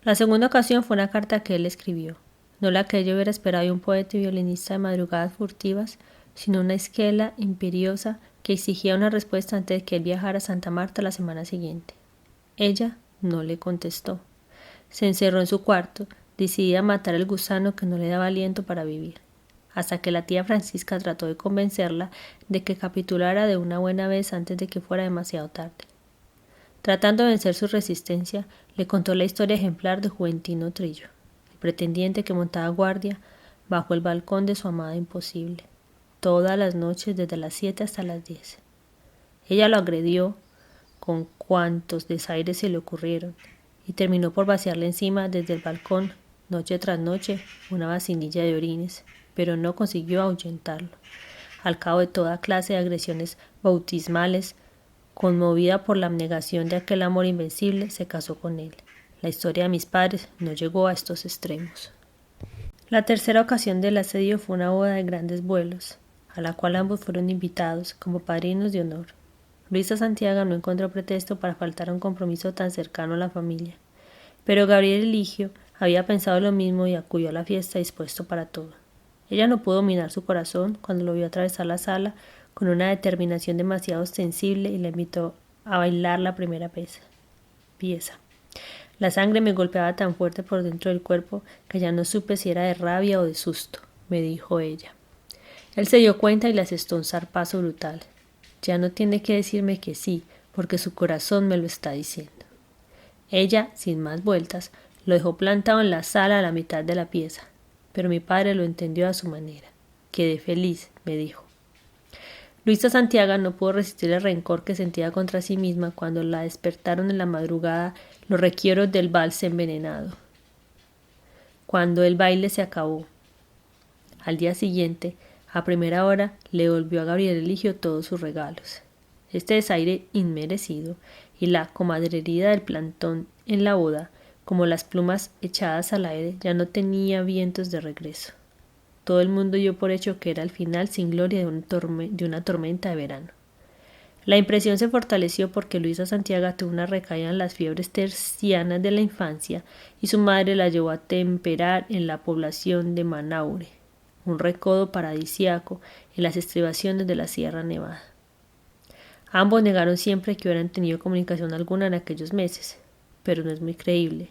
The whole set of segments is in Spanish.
La segunda ocasión fue una carta que él escribió, no la que ella hubiera esperado de un poeta y violinista de madrugadas furtivas, sino una esquela imperiosa que exigía una respuesta antes de que él viajara a Santa Marta la semana siguiente. Ella no le contestó. Se encerró en su cuarto, decidida a matar el gusano que no le daba aliento para vivir, hasta que la tía Francisca trató de convencerla de que capitulara de una buena vez antes de que fuera demasiado tarde. Tratando de vencer su resistencia, le contó la historia ejemplar de Juventino Trillo, el pretendiente que montaba guardia bajo el balcón de su amada imposible, todas las noches desde las 7 hasta las 10. Ella lo agredió con cuantos desaires se le ocurrieron y terminó por vaciarle encima desde el balcón, noche tras noche, una vacinilla de orines, pero no consiguió ahuyentarlo. Al cabo de toda clase de agresiones bautismales, conmovida por la abnegación de aquel amor invencible, se casó con él. La historia de mis padres no llegó a estos extremos. La tercera ocasión del asedio fue una boda de grandes vuelos, a la cual ambos fueron invitados como padrinos de honor. Luisa Santiago no encontró pretexto para faltar a un compromiso tan cercano a la familia, pero Gabriel Eligio había pensado lo mismo y acudió a la fiesta dispuesto para todo. Ella no pudo dominar su corazón cuando lo vio atravesar la sala con una determinación demasiado sensible y la invitó a bailar la primera pieza. La sangre me golpeaba tan fuerte por dentro del cuerpo que ya no supe si era de rabia o de susto, me dijo ella. Él se dio cuenta y le asestó un zarpazo brutal. Ya no tiene que decirme que sí, porque su corazón me lo está diciendo. Ella, sin más vueltas, lo dejó plantado en la sala a la mitad de la pieza, pero mi padre lo entendió a su manera. Quedé feliz, me dijo. Luisa Santiago no pudo resistir el rencor que sentía contra sí misma cuando la despertaron en la madrugada los requiebros del vals envenenado. Cuando el baile se acabó, al día siguiente, a primera hora, le devolvió a Gabriel Eligio todos sus regalos. Este desaire inmerecido y la comadrería del plantón en la boda, como las plumas echadas al aire, ya no tenía vientos de regreso. Todo el mundo dio por hecho que era el final sin gloria de una tormenta de verano. La impresión se fortaleció porque Luisa Santiago tuvo una recaída en las fiebres tercianas de la infancia y su madre la llevó a temperar en la población de Manaure, un recodo paradisíaco en las estribaciones de la Sierra Nevada. Ambos negaron siempre que hubieran tenido comunicación alguna en aquellos meses, pero no es muy creíble,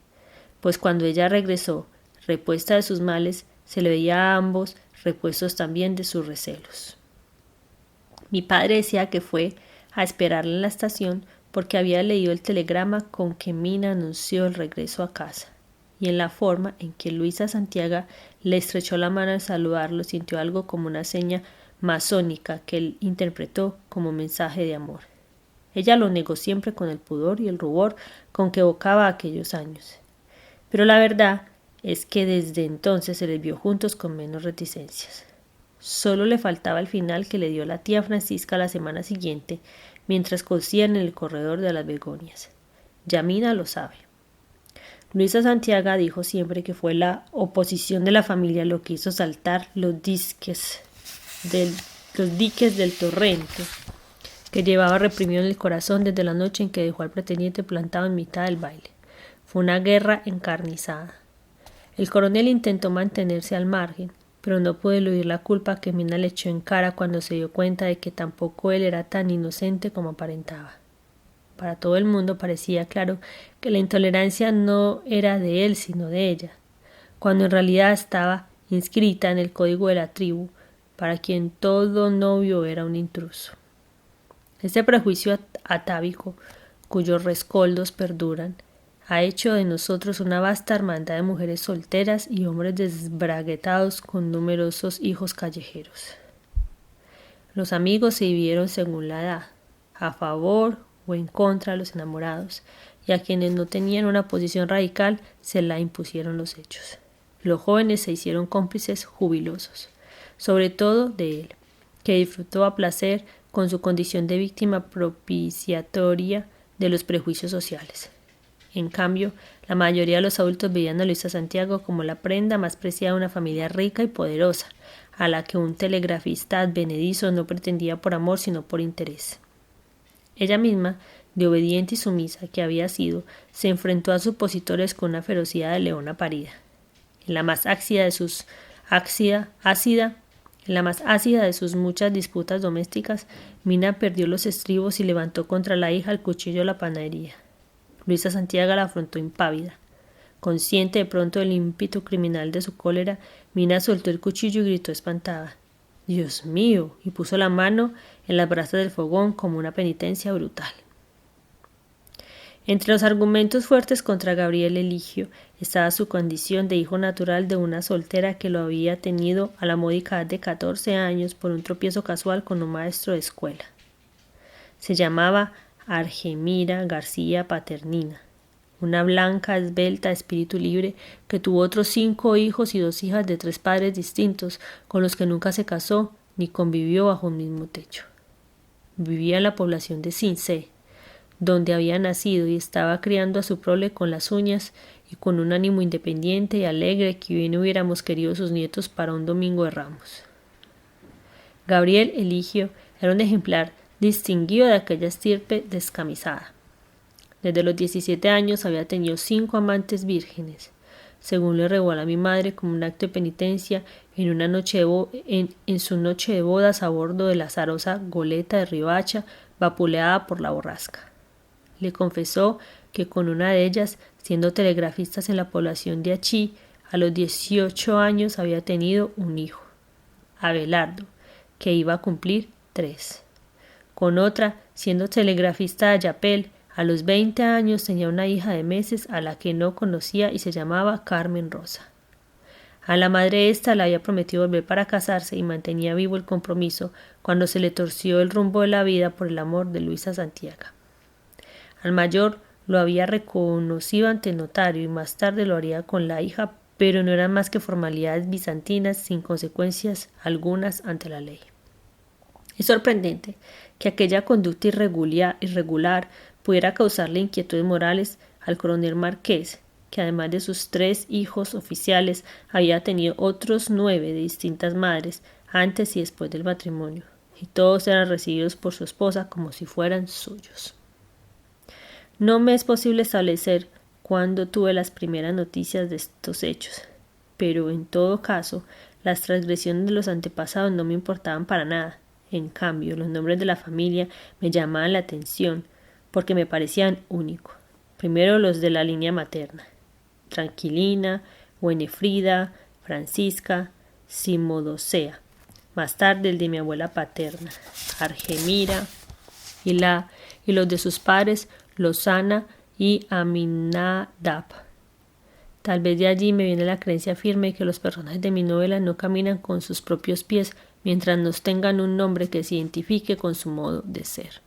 pues cuando ella regresó, repuesta de sus males, se le veía a ambos repuestos también de sus recelos. Mi padre decía que fue a esperarla en la estación porque había leído el telegrama con que Mina anunció el regreso a casa, y en la forma en que Luisa Santiago le estrechó la mano al saludarlo sintió algo como una seña masónica que él interpretó como mensaje de amor. Ella lo negó siempre con el pudor y el rubor con que evocaba aquellos años. Pero la verdad es que desde entonces se les vio juntos con menos reticencias. Solo le faltaba el final que le dio la tía Francisca la semana siguiente, mientras cosían en el corredor de las begonias. Yamina lo sabe. Luisa Santiago dijo siempre que fue la oposición de la familia lo que hizo saltar los diques del torrente que llevaba reprimido en el corazón desde la noche en que dejó al pretendiente plantado en mitad del baile. Fue una guerra encarnizada. El coronel intentó mantenerse al margen, pero no pudo eludir la culpa que Mina le echó en cara cuando se dio cuenta de que tampoco él era tan inocente como aparentaba. Para todo el mundo parecía claro que la intolerancia no era de él sino de ella, cuando en realidad estaba inscrita en el código de la tribu, para quien todo novio era un intruso. Este prejuicio atávico, cuyos rescoldos perduran, ha hecho de nosotros una vasta hermandad de mujeres solteras y hombres desbraguetados con numerosos hijos callejeros. Los amigos se dividieron según la edad, a favor o en contra de los enamorados, y a quienes no tenían una posición radical se la impusieron los hechos. Los jóvenes se hicieron cómplices jubilosos, sobre todo de él, que disfrutó a placer con su condición de víctima propiciatoria de los prejuicios sociales. En cambio, la mayoría de los adultos veían a Luisa Santiago como la prenda más preciada de una familia rica y poderosa, a la que un telegrafista advenedizo no pretendía por amor sino por interés. Ella misma de obediente y sumisa que había sido, se enfrentó a supositores con una ferocidad de leona parida. En la más ácida de sus muchas disputas domésticas, Mina perdió los estribos y levantó contra la hija el cuchillo de la panadería. Luisa Santiago la afrontó impávida. Consciente de pronto del ímpetu criminal de su cólera, Mina soltó el cuchillo y gritó espantada: «¡Dios mío!» y puso la mano en las brasas del fogón como una penitencia brutal. Entre los argumentos fuertes contra Gabriel Eligio estaba su condición de hijo natural de una soltera que lo había tenido a la módica edad de 14 años por un tropiezo casual con un maestro de escuela. Se llamaba Argemira García Paternina, una blanca, esbelta, de espíritu libre, que tuvo otros 5 hijos y 2 hijas de 3 padres distintos, con los que nunca se casó ni convivió bajo un mismo techo. Vivía en la población de Cincé, donde había nacido, y estaba criando a su prole con las uñas y con un ánimo independiente y alegre que bien hubiéramos querido sus nietos para un domingo de Ramos. Gabriel Eligio era un ejemplar distinguido de aquella estirpe descamisada. Desde los 17 años había tenido 5 amantes vírgenes, según le reveló a mi madre como un acto de penitencia en su noche de bodas a bordo de la azarosa goleta de Riohacha, vapuleada por la borrasca. Le confesó que con una de ellas, siendo telegrafistas en la población de Achí, a los 18 años había tenido un hijo, Abelardo, que iba a cumplir 3. Con otra, siendo telegrafista de Ayapel, a los 20 años tenía una hija de meses a la que no conocía y se llamaba Carmen Rosa. A la madre esta le había prometido volver para casarse y mantenía vivo el compromiso cuando se le torció el rumbo de la vida por el amor de Luisa Santiago. Al mayor lo había reconocido ante el notario y más tarde lo haría con la hija, pero no eran más que formalidades bizantinas sin consecuencias algunas ante la ley. Es sorprendente que aquella conducta irregular pudiera causarle inquietudes morales al coronel Marqués, que además de sus 3 hijos oficiales había tenido otros 9 de distintas madres antes y después del matrimonio, y todos eran recibidos por su esposa como si fueran suyos. No me es posible establecer cuándo tuve las primeras noticias de estos hechos, pero en todo caso las transgresiones de los antepasados no me importaban para nada. En cambio, los nombres de la familia me llamaban la atención porque me parecían únicos. Primero los de la línea materna: Tranquilina, Winifrida, Francisca, Simodocea. Más tarde el de mi abuela paterna, Argemira, y los de sus padres, Lozana y Aminadab. Tal vez de allí me viene la creencia firme de que los personajes de mi novela no caminan con sus propios pies mientras no tengan un nombre que se identifique con su modo de ser.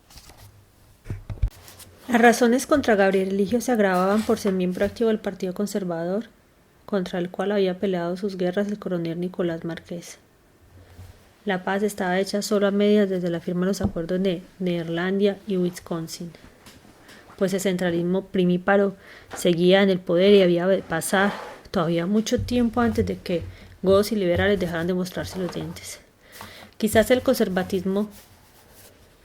Las razones contra Gabriel Eligio se agravaban por ser miembro activo del Partido Conservador, contra el cual había peleado sus guerras el coronel Nicolás Marqués. La paz estaba hecha solo a medias desde la firma de los acuerdos de Neerlandia y Wisconsin, pues el centralismo primíparo seguía en el poder y había de pasar todavía mucho tiempo antes de que godos y liberales dejaran de mostrarse los dientes. Quizás el conservatismo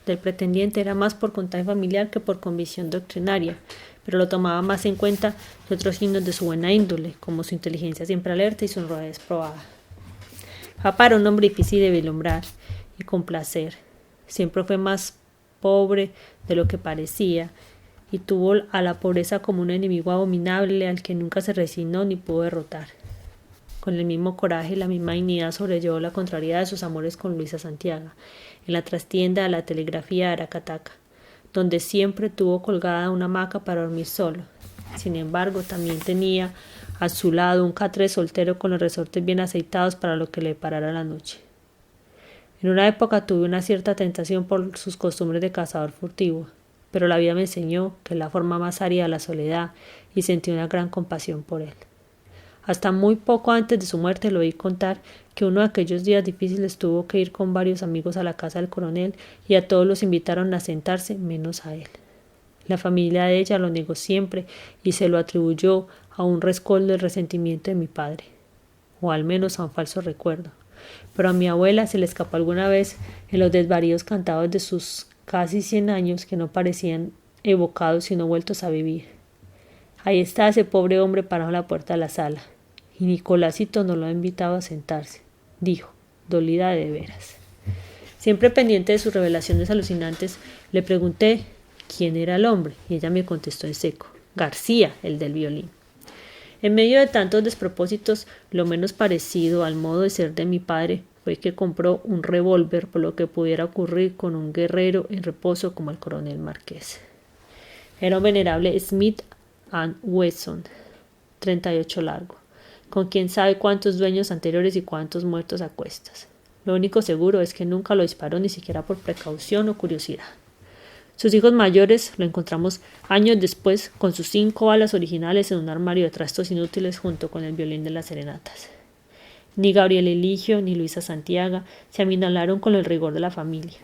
del pretendiente era más por contagio familiar que por convicción doctrinaria, pero lo tomaba más en cuenta que otros signos de su buena índole, como su inteligencia siempre alerta y su honradez probada. Papá era un hombre difícil de vislumbrar y complacer. Siempre fue más pobre de lo que parecía y tuvo a la pobreza como un enemigo abominable al que nunca se resignó ni pudo derrotar. Con el mismo coraje y la misma dignidad sobrellevó la contrariedad de sus amores con Luisa Santiago, en la trastienda de la telegrafía de Aracataca, donde siempre tuvo colgada una hamaca para dormir solo. Sin embargo, también tenía a su lado un catre soltero con los resortes bien aceitados para lo que le deparara la noche. En una época tuve una cierta tentación por sus costumbres de cazador furtivo, pero la vida me enseñó que es la forma más árida de la soledad y sentí una gran compasión por él. Hasta muy poco antes de su muerte lo oí contar que uno de aquellos días difíciles tuvo que ir con varios amigos a la casa del coronel y a todos los invitaron a sentarse menos a él. La familia de ella lo negó siempre y se lo atribuyó a un rescoldo del resentimiento de mi padre, o al menos a un falso recuerdo. Pero a mi abuela se le escapó alguna vez en los desvaríos cantados de sus casi 100 años que no parecían evocados y no vueltos a vivir. Ahí está ese pobre hombre parado en la puerta de la sala, y Nicolásito no lo ha invitado a sentarse, dijo, dolida de veras. Siempre pendiente de sus revelaciones alucinantes, le pregunté quién era el hombre, y ella me contestó en seco, García, el del violín. En medio de tantos despropósitos, lo menos parecido al modo de ser de mi padre fue que compró un revólver por lo que pudiera ocurrir con un guerrero en reposo como el coronel Marqués. Era un venerable Smith & Wesson, 38 largo, con quién sabe cuántos dueños anteriores y cuántos muertos a cuestas. Lo único seguro es que nunca lo disparó ni siquiera por precaución o curiosidad. Sus hijos mayores lo encontramos años después con sus 5 balas originales en un armario de trastos inútiles junto con el violín de las serenatas. Ni Gabriel Eligio ni Luisa Santiago se aminalaron con el rigor de la familia.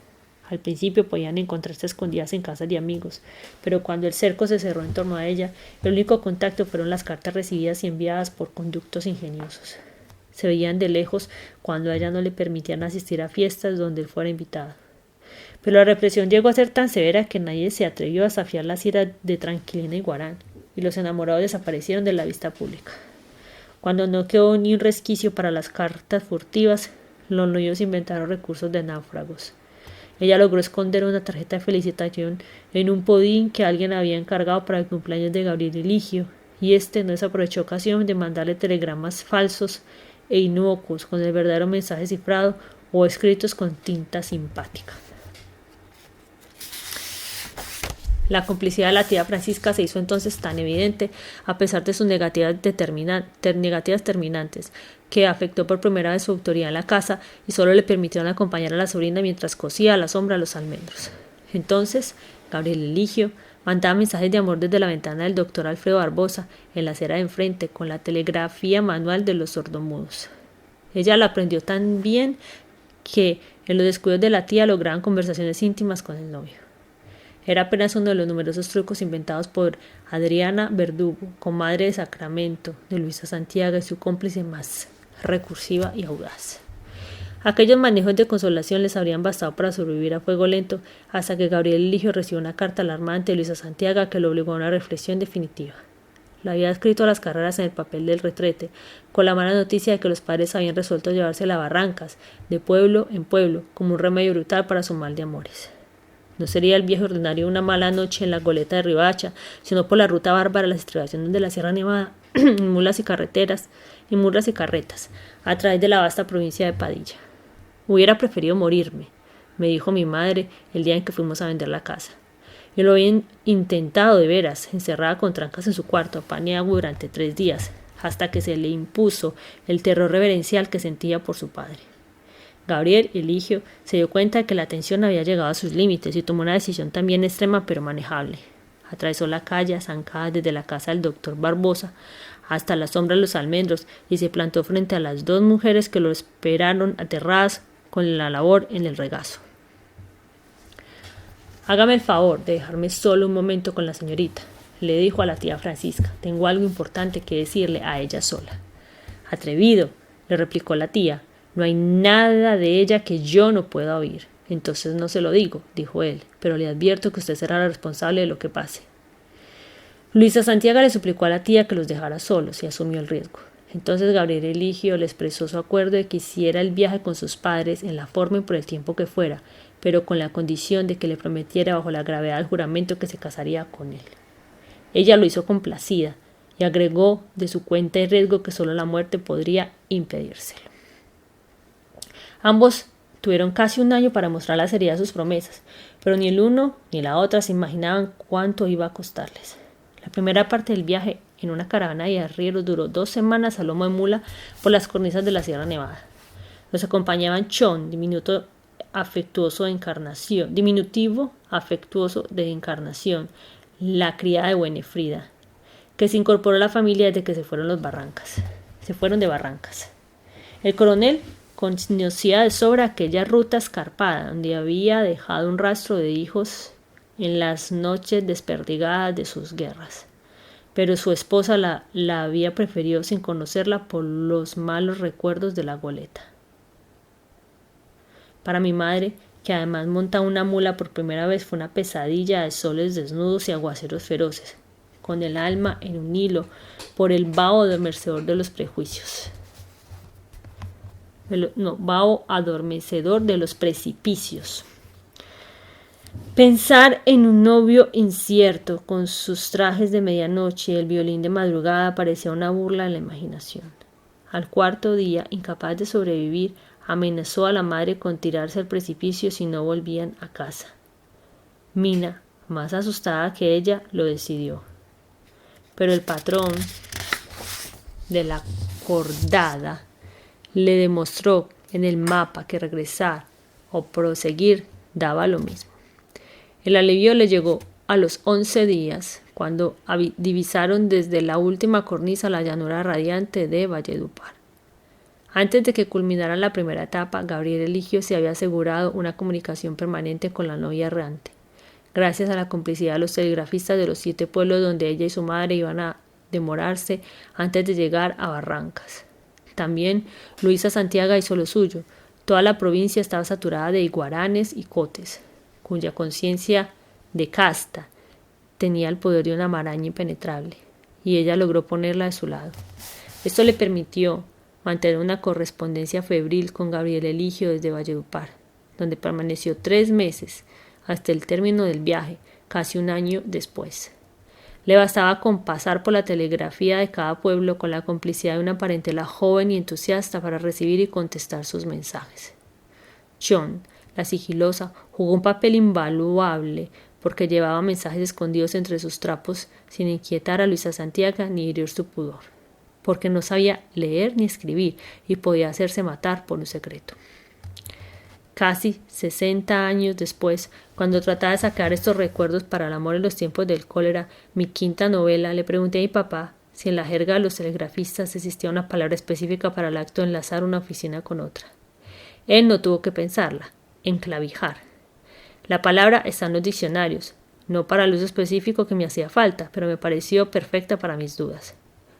Al principio podían encontrarse escondidas en casas de amigos, pero cuando el cerco se cerró en torno a ella, el único contacto fueron las cartas recibidas y enviadas por conductos ingeniosos. Se veían de lejos cuando a ella no le permitían asistir a fiestas donde él fuera invitado. Pero la represión llegó a ser tan severa que nadie se atrevió a desafiar las iras de Tranquilina y Guarán, y los enamorados desaparecieron de la vista pública. Cuando no quedó ni un resquicio para las cartas furtivas, los novios inventaron recursos de náufragos. Ella logró esconder una tarjeta de felicitación en un podín que alguien había encargado para el cumpleaños de Gabriel Eligio, y este no desaprovechó ocasión de mandarle telegramas falsos e inocuos con el verdadero mensaje cifrado o escritos con tinta simpática. La complicidad de la tía Francisca se hizo entonces tan evidente, a pesar de sus negativas terminantes, que afectó por primera vez su autoridad en la casa y solo le permitieron acompañar a la sobrina mientras cosía a la sombra los almendros. Entonces, Gabriel Eligio mandaba mensajes de amor desde la ventana del doctor Alfredo Barbosa, en la acera de enfrente, con la telegrafía manual de los sordomudos. Ella la aprendió tan bien que, en los descuidos de la tía, lograban conversaciones íntimas con el novio. Era apenas uno de los numerosos trucos inventados por Adriana Verdugo, comadre de Sacramento, de Luisa Santiago y su cómplice más recursiva y audaz. Aquellos manejos de consolación les habrían bastado para sobrevivir a fuego lento hasta que Gabriel Eligio recibió una carta alarmante de Luisa Santiago que lo obligó a una reflexión definitiva. La había escrito a las carreras en el papel del retrete, con la mala noticia de que los padres habían resuelto llevársela a Barrancas, de pueblo en pueblo, como un remedio brutal para su mal de amores. No sería el viaje ordinario una mala noche en la goleta de Ribacha, sino por la ruta bárbara a las estribaciones de la Sierra Nevada, en mulas y carretas, a través de la vasta provincia de Padilla. Hubiera preferido morirme, me dijo mi madre el día en que fuimos a vender la casa. Yo lo había intentado de veras, encerrada con trancas en su cuarto, pan y agua durante 3 días, hasta que se le impuso el terror reverencial que sentía por su padre. Gabriel Eligio se dio cuenta de que la tensión había llegado a sus límites y tomó una decisión también extrema pero manejable. Atravesó la calle zancada desde la casa del doctor Barbosa hasta la sombra de los almendros y se plantó frente a las 2 mujeres que lo esperaron aterradas con la labor en el regazo. Hágame el favor de dejarme solo un momento con la señorita, le dijo a la tía Francisca. Tengo algo importante que decirle a ella sola. Atrevido, le replicó la tía. No hay nada de ella que yo no pueda oír. Entonces no se lo digo, dijo él, pero le advierto que usted será la responsable de lo que pase. Luisa Santiago le suplicó a la tía que los dejara solos y asumió el riesgo. Entonces Gabriel Eligio le expresó su acuerdo de que hiciera el viaje con sus padres en la forma y por el tiempo que fuera, pero con la condición de que le prometiera bajo la gravedad del juramento que se casaría con él. Ella lo hizo complacida y agregó de su cuenta y riesgo que solo la muerte podría impedírselo. Ambos tuvieron casi un año para mostrar la seriedad de sus promesas, pero ni el uno ni la otra se imaginaban cuánto iba a costarles. La primera parte del viaje en una caravana de arrieros duró 2 semanas a lomo de mula por las cornisas de la Sierra Nevada. Los acompañaban Chon, diminutivo afectuoso de Encarnación, la criada de Buenefrida, que se incorporó a la familia desde que se fueron de Barrancas. El coronel conocía de sobra aquella ruta escarpada donde había dejado un rastro de hijos en las noches desperdigadas de sus guerras, pero su esposa la había preferido sin conocerla por los malos recuerdos de la goleta. Para mi madre, que además monta una mula por primera vez, fue una pesadilla de soles desnudos y aguaceros feroces, con el alma en un hilo por el vaho adormecedor de los prejuicios. Vaho adormecedor de los precipicios. Pensar en un novio incierto con sus trajes de medianoche y el violín de madrugada parecía una burla en la imaginación. Al cuarto día, incapaz de sobrevivir, amenazó a la madre con tirarse al precipicio si no volvían a casa. Mina, más asustada que ella, lo decidió. Pero el patrón de la cordada le demostró en el mapa que regresar o proseguir daba lo mismo. El alivio le llegó a los 11 días, cuando divisaron desde la última cornisa la llanura radiante de Valledupar. Antes de que culminara la primera etapa, Gabriel Eligio se había asegurado una comunicación permanente con la novia errante, gracias a la complicidad de los telegrafistas de los 7 pueblos donde ella y su madre iban a demorarse antes de llegar a Barrancas. También Luisa Santiago hizo lo suyo. Toda la provincia estaba saturada de iguaranes y cotes, cuya conciencia de casta tenía el poder de una maraña impenetrable, y ella logró ponerla de su lado. Esto le permitió mantener una correspondencia febril con Gabriel Eligio desde Valledupar, donde permaneció 3 meses, hasta el término del viaje, casi un año después. Le bastaba con pasar por la telegrafía de cada pueblo con la complicidad de una parentela joven y entusiasta para recibir y contestar sus mensajes. John, la sigilosa, jugó un papel invaluable porque llevaba mensajes escondidos entre sus trapos sin inquietar a Luisa Santiago ni herir su pudor, porque no sabía leer ni escribir y podía hacerse matar por un secreto. Casi 60 años después, cuando trataba de sacar estos recuerdos para el amor en los tiempos del cólera, mi quinta novela, le pregunté a mi papá si en la jerga de los telegrafistas existía una palabra específica para el acto de enlazar una oficina con otra. Él no tuvo que pensarla, enclavijar. La palabra está en los diccionarios, no para el uso específico que me hacía falta, pero me pareció perfecta para mis dudas.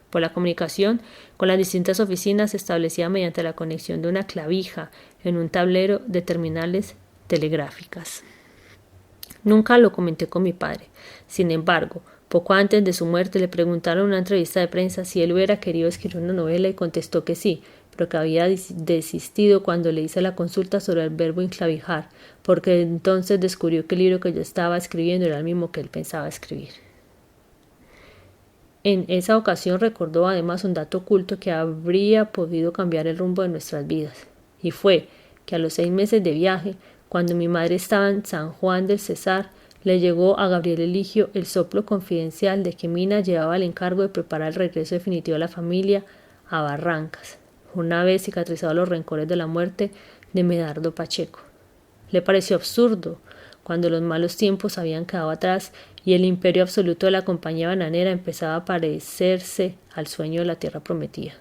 Por la comunicación con las distintas oficinas se establecía mediante la conexión de una clavija en un tablero de terminales telegráficas. Nunca lo comenté con mi padre. Sin embargo, poco antes de su muerte le preguntaron en una entrevista de prensa si él hubiera querido escribir una novela y contestó que sí, pero que había desistido cuando le hice la consulta sobre el verbo enclavijar, porque entonces descubrió que el libro que yo estaba escribiendo era el mismo que él pensaba escribir. En esa ocasión recordó además un dato oculto que habría podido cambiar el rumbo de nuestras vidas, y fue que a los 6 meses de viaje, cuando mi madre estaba en San Juan del Cesar, le llegó a Gabriel Eligio el soplo confidencial de que Mina llevaba el encargo de preparar el regreso definitivo de la familia a Barrancas, una vez cicatrizados los rencores de la muerte de Medardo Pacheco. Le pareció absurdo cuando los malos tiempos habían quedado atrás y el imperio absoluto de la compañía bananera empezaba a parecerse al sueño de la tierra prometida.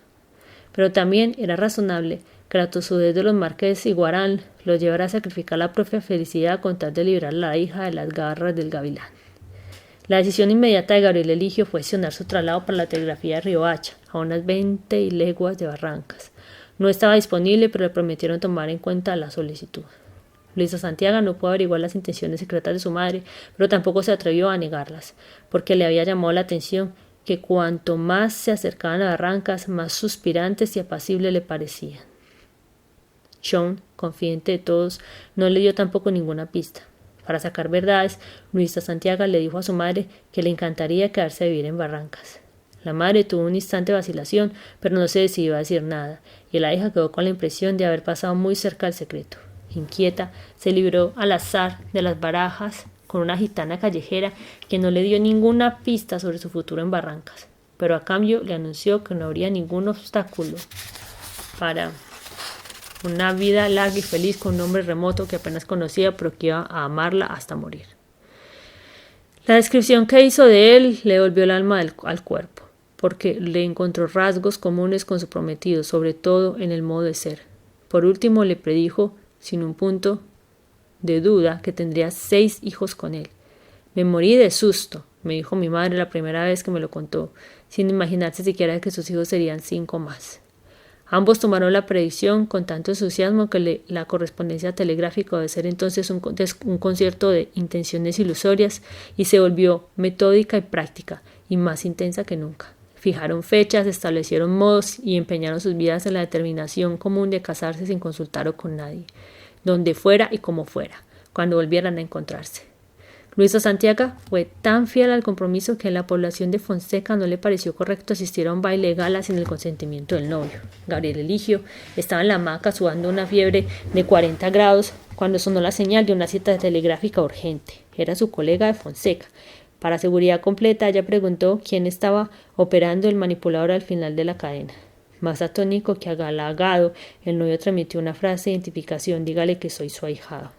Pero también era razonable que la tosudez de los marqueses Iguarán lo llevara a sacrificar la propia felicidad con tal de librar a la hija de las garras del gavilán. La decisión inmediata de Gabriel Eligio fue gestionar su traslado para la telegrafía de Riohacha, a unas 20 leguas de Barrancas. No estaba disponible, pero le prometieron tomar en cuenta la solicitud. Luisa Santiago no pudo averiguar las intenciones secretas de su madre, pero tampoco se atrevió a negarlas, porque le había llamado la atención que cuanto más se acercaban a Barrancas, más suspirantes y apacibles le parecían. John, confidente de todos, no le dio tampoco ninguna pista. Para sacar verdades, Luisa Santiago le dijo a su madre que le encantaría quedarse a vivir en Barrancas. La madre tuvo un instante de vacilación, pero no se decidió a decir nada, y la hija quedó con la impresión de haber pasado muy cerca del secreto. Inquieta, se libró al azar de las barajas con una gitana callejera que no le dio ninguna pista sobre su futuro en Barrancas, pero a cambio le anunció que no habría ningún obstáculo para una vida larga y feliz con un hombre remoto que apenas conocía, pero que iba a amarla hasta morir. La descripción que hizo de él le volvió el alma al cuerpo, porque le encontró rasgos comunes con su prometido, sobre todo en el modo de ser. Por último, le predijo sin un punto de duda que tendría 6 hijos con él. Me morí de susto, me dijo mi madre la primera vez que me lo contó, sin imaginarse siquiera que sus hijos serían 5 más. Ambos tomaron la predicción con tanto entusiasmo que la correspondencia telegráfica debe ser entonces un concierto de intenciones ilusorias y se volvió metódica y práctica y más intensa que nunca. Fijaron fechas, establecieron modos y empeñaron sus vidas en la determinación común de casarse sin consultar con nadie, donde fuera y como fuera, cuando volvieran a encontrarse. Luisa Santiago fue tan fiel al compromiso que en la población de Fonseca no le pareció correcto asistir a un baile de gala sin el consentimiento del novio. Gabriel Eligio estaba en la hamaca sudando una fiebre de 40 grados cuando sonó la señal de una cita telegráfica urgente. Era su colega de Fonseca. Para seguridad completa, ella preguntó quién estaba operando el manipulador al final de la cadena. Más atónico que agalagado, el novio transmitió una frase de identificación: dígale que soy su ahijado.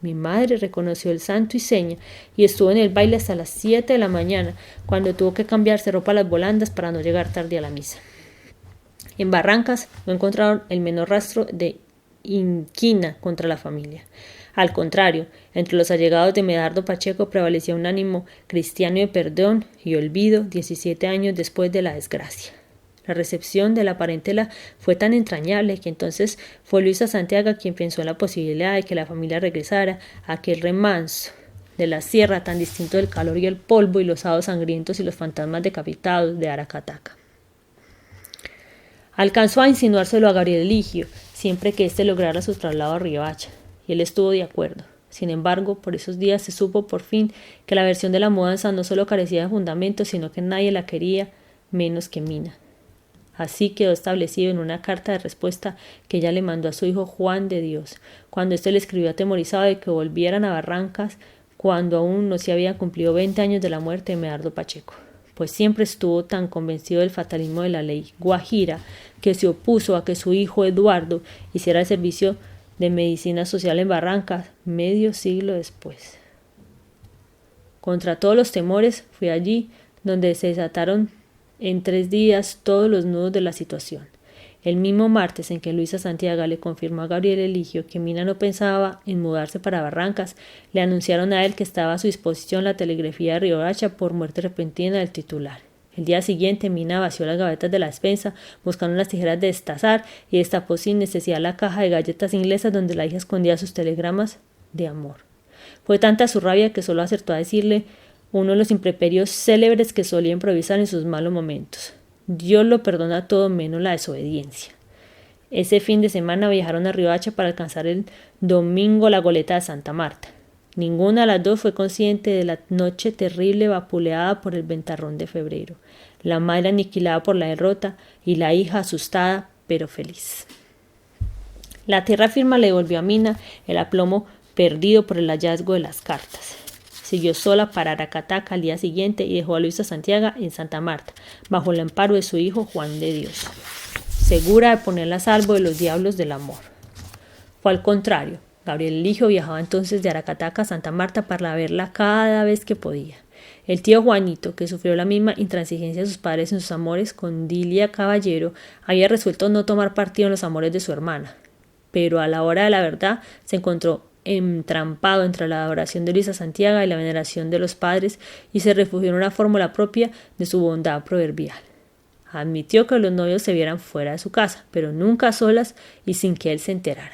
Mi madre reconoció el santo y seña y estuvo en el baile hasta las 7 de la mañana, cuando tuvo que cambiarse ropa a las volandas para no llegar tarde a la misa. En Barrancas no encontraron el menor rastro de inquina contra la familia. Al contrario, entre los allegados de Medardo Pacheco prevalecía un ánimo cristiano de perdón y olvido 17 años después de la desgracia. La recepción de la parentela fue tan entrañable que entonces fue Luisa Santiago quien pensó en la posibilidad de que la familia regresara a aquel remanso de la sierra tan distinto del calor y el polvo y los hados sangrientos y los fantasmas decapitados de Aracataca. Alcanzó a insinuárselo a Gabriel Eligio, siempre que éste lograra su traslado a Riohacha, y él estuvo de acuerdo. Sin embargo, por esos días se supo por fin que la versión de la mudanza no solo carecía de fundamento, sino que nadie la quería menos que Mina. Así quedó establecido en una carta de respuesta que ella le mandó a su hijo Juan de Dios, cuando éste le escribió atemorizado de que volvieran a Barrancas cuando aún no se habían cumplido 20 años de la muerte de Medardo Pacheco, pues siempre estuvo tan convencido del fatalismo de la ley guajira que se opuso a que su hijo Eduardo hiciera el servicio de medicina social en Barrancas medio siglo después. Contra todos los temores, fue allí donde se desataron en 3 días todos los nudos de la situación. El mismo martes en que Luisa Santiago le confirmó a Gabriel Eligio que Mina no pensaba en mudarse para Barrancas, le anunciaron a él que estaba a su disposición la telegrafía de Riohacha por muerte repentina del titular. El día siguiente Mina vació las gavetas de la despensa, buscando las tijeras de destazar y destapó sin necesidad la caja de galletas inglesas donde la hija escondía sus telegramas de amor. Fue tanta su rabia que solo acertó a decirle uno de los improperios célebres que solía improvisar en sus malos momentos: Dios lo perdona todo menos la desobediencia. Ese fin de semana viajaron a Riohacha para alcanzar el domingo la goleta de Santa Marta. Ninguna de las dos fue consciente de la noche terrible vapuleada por el ventarrón de febrero, la madre aniquilada por la derrota y la hija asustada pero feliz. La tierra firme le devolvió a Mina el aplomo perdido por el hallazgo de las cartas. Siguió sola para Aracataca al día siguiente y dejó a Luisa Santiago en Santa Marta, bajo el amparo de su hijo Juan de Dios, segura de ponerla a salvo de los diablos del amor. Fue al contrario. Gabriel Eligio viajaba entonces de Aracataca a Santa Marta para verla cada vez que podía. El tío Juanito, que sufrió la misma intransigencia de sus padres en sus amores con Dilia Caballero, había resuelto no tomar partido en los amores de su hermana, pero a la hora de la verdad se encontró entrampado entre la adoración de Luisa Santiago y la veneración de los padres y se refugió en una fórmula propia de su bondad proverbial. Admitió que los novios se vieran fuera de su casa, pero nunca a solas y sin que él se enterara.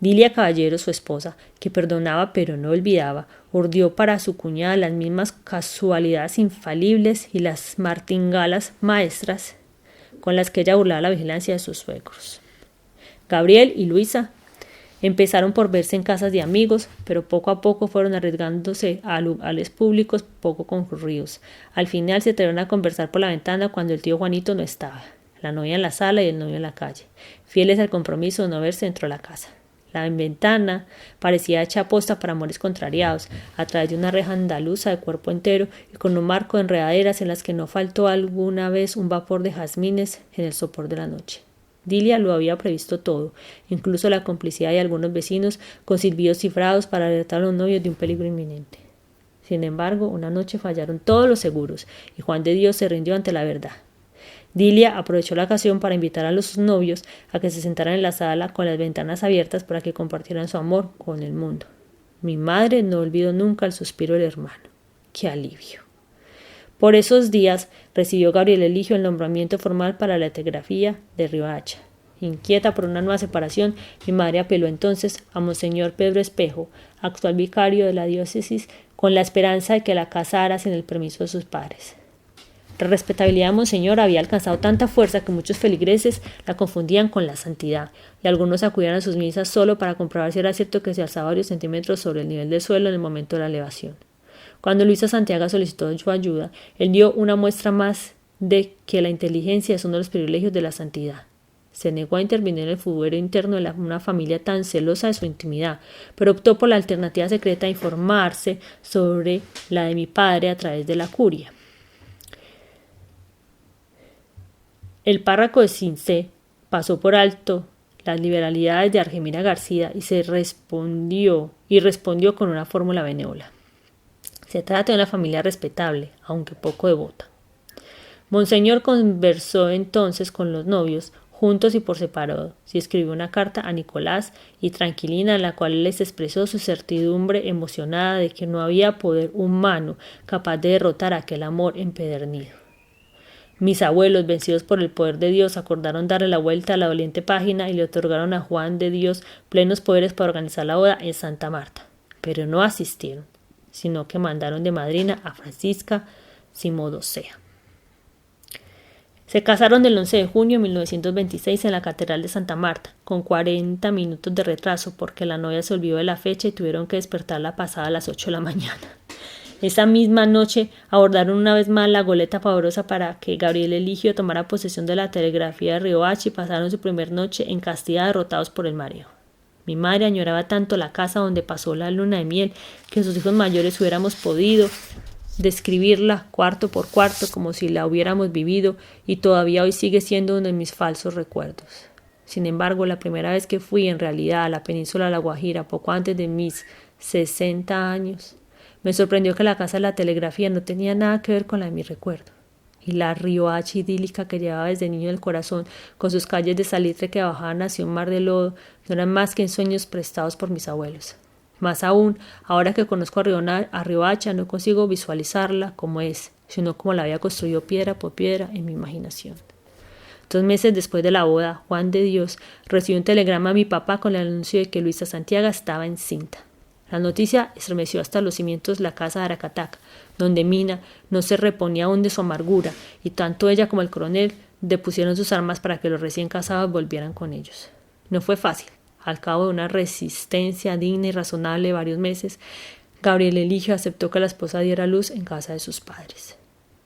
Dilia Caballero, su esposa, que perdonaba pero no olvidaba, urdió para su cuñada las mismas casualidades infalibles y las martingalas maestras con las que ella burlaba la vigilancia de sus suegros. Gabriel y Luisa empezaron por verse en casas de amigos, pero poco a poco fueron arriesgándose a lugares públicos poco concurridos. Al final se atrevieron a conversar por la ventana cuando el tío Juanito no estaba, la novia en la sala y el novio en la calle, fieles al compromiso de no verse dentro de la casa. La ventana parecía hecha aposta para amores contrariados, a través de una reja andaluza de cuerpo entero y con un marco de enredaderas en las que no faltó alguna vez un vapor de jazmines en el sopor de la noche. Dilia lo había previsto todo, incluso la complicidad de algunos vecinos con silbidos cifrados para alertar a los novios de un peligro inminente. Sin embargo, una noche fallaron todos los seguros y Juan de Dios se rindió ante la verdad. Dilia aprovechó la ocasión para invitar a los novios a que se sentaran en la sala con las ventanas abiertas para que compartieran su amor con el mundo. Mi madre no olvidó nunca el suspiro del hermano. ¡Qué alivio! Por esos días recibió Gabriel Eligio el nombramiento formal para la telegrafía de Riohacha. Inquieta por una nueva separación, mi madre apeló entonces a Monseñor Pedro Espejo, actual vicario de la diócesis, con la esperanza de que la casara sin el permiso de sus padres. La respetabilidad de Monseñor había alcanzado tanta fuerza que muchos feligreses la confundían con la santidad, y algunos acudían a sus misas solo para comprobar si era cierto que se alzaba varios centímetros sobre el nivel del suelo en el momento de la elevación. Cuando Luisa Santiago solicitó su ayuda, él dio una muestra más de que la inteligencia es uno de los privilegios de la santidad. Se negó a intervenir en el fuero interno de una familia tan celosa de su intimidad, pero optó por la alternativa secreta de informarse sobre la de mi padre a través de la curia. El párroco de Cincé pasó por alto las liberalidades de Argemira García y respondió con una fórmula benévola. Se trata de una familia respetable, aunque poco devota. Monseñor conversó entonces con los novios, juntos y por separado, y escribió una carta a Nicolás y Tranquilina en la cual les expresó su certidumbre emocionada de que no había poder humano capaz de derrotar aquel amor empedernido. Mis abuelos, vencidos por el poder de Dios, acordaron darle la vuelta a la doliente página y le otorgaron a Juan de Dios plenos poderes para organizar la boda en Santa Marta. Pero no asistieron, sino que mandaron de madrina a Francisca Simodosea. Se casaron el 11 de junio de 1926 en la Catedral de Santa Marta, con 40 minutos de retraso porque la novia se olvidó de la fecha y tuvieron que despertarla pasada las 8 de la mañana. Esa misma noche abordaron una vez más la goleta pavorosa para que Gabriel Eligio tomara posesión de la telegrafía de Riohacha y pasaron su primer noche en Castilla derrotados por el mareo. Mi madre añoraba tanto la casa donde pasó la luna de miel que sus hijos mayores hubiéramos podido describirla cuarto por cuarto como si la hubiéramos vivido y todavía hoy sigue siendo uno de mis falsos recuerdos. Sin embargo, la primera vez que fui en realidad a la península de La Guajira, poco antes de mis 60 años, me sorprendió que la casa de la telegrafía no tenía nada que ver con la de mi recuerdo. Y la Riohacha idílica que llevaba desde niño en el corazón, con sus calles de salitre que bajaban hacia un mar de lodo, no eran más que ensueños prestados por mis abuelos. Más aún, ahora que conozco a Riohacha, no consigo visualizarla como es, sino como la había construido piedra por piedra en mi imaginación. 2 meses después de la boda, Juan de Dios recibió un telegrama a mi papá con el anuncio de que Luisa Santiago estaba encinta. La noticia estremeció hasta los cimientos la casa de Aracataca, donde Mina no se reponía aún de su amargura, y tanto ella como el coronel depusieron sus armas para que los recién casados volvieran con ellos. No fue fácil. Al cabo de una resistencia digna y razonable de varios meses, Gabriel Eligio aceptó que la esposa diera luz en casa de sus padres.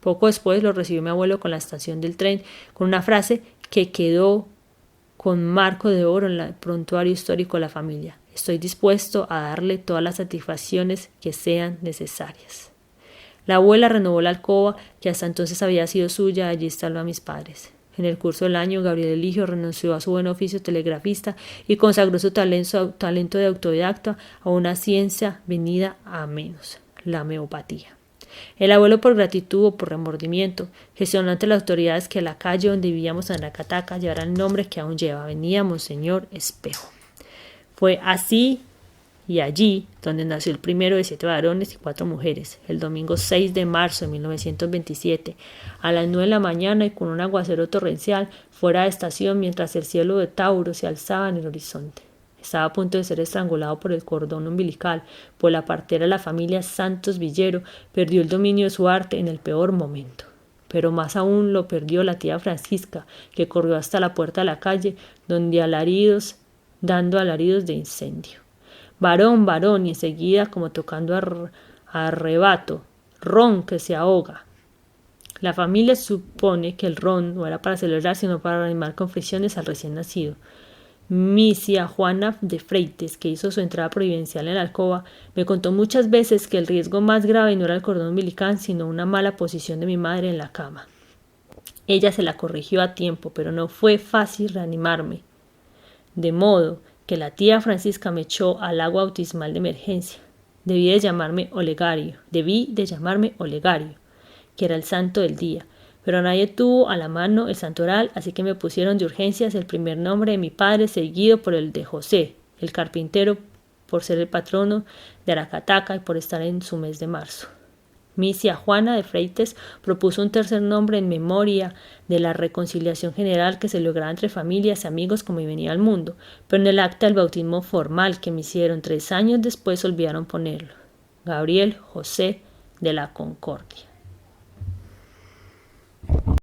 Poco después lo recibió mi abuelo con la estación del tren, con una frase que quedó con marco de oro en el prontuario histórico de la familia. Estoy dispuesto a darle todas las satisfacciones que sean necesarias. La abuela renovó la alcoba que hasta entonces había sido suya, allí instaló a mis padres. En el curso del año, Gabriel Eligio renunció a su buen oficio telegrafista y consagró su talento de autodidacta a una ciencia venida a menos, la homeopatía. El abuelo, por gratitud o por remordimiento, gestionó ante las autoridades que la calle donde vivíamos en Aracataca llevara el nombre que aún lleva, Avenida Monseñor Espejo. Fue así y allí donde nació el primero de 7 varones y 4 mujeres, el domingo 6 de marzo de 1927, a las 9 de la mañana y con un aguacero torrencial fuera de estación mientras el cielo de Tauro se alzaba en el horizonte. Estaba a punto de ser estrangulado por el cordón umbilical, pues la partera de la familia Santos Villero perdió el dominio de su arte en el peor momento. Pero más aún lo perdió la tía Francisca, que corrió hasta la puerta de la calle, dando alaridos de incendio. Varón, varón, y enseguida, como tocando a arrebato, ron que se ahoga. La familia supone que el ron no era para celebrar, sino para animar con fricciones al recién nacido. Misia Juana de Freites, que hizo su entrada providencial en la alcoba, me contó muchas veces que el riesgo más grave no era el cordón umbilical, sino una mala posición de mi madre en la cama. Ella se la corrigió a tiempo, pero no fue fácil reanimarme. De modo que la tía Francisca me echó al agua bautismal de emergencia. Debí de llamarme Olegario, que era el santo del día, pero nadie tuvo a la mano el santoral, así que me pusieron de urgencias el primer nombre de mi padre, seguido por el de José, el carpintero, por ser el patrono de Aracataca y por estar en su mes de marzo. Misia Juana de Freites propuso un tercer nombre en memoria de la reconciliación general que se lograba entre familias y amigos como venía al mundo, pero en el acta del bautismo formal que me hicieron 3 años después olvidaron ponerlo. Gabriel José de la Concordia.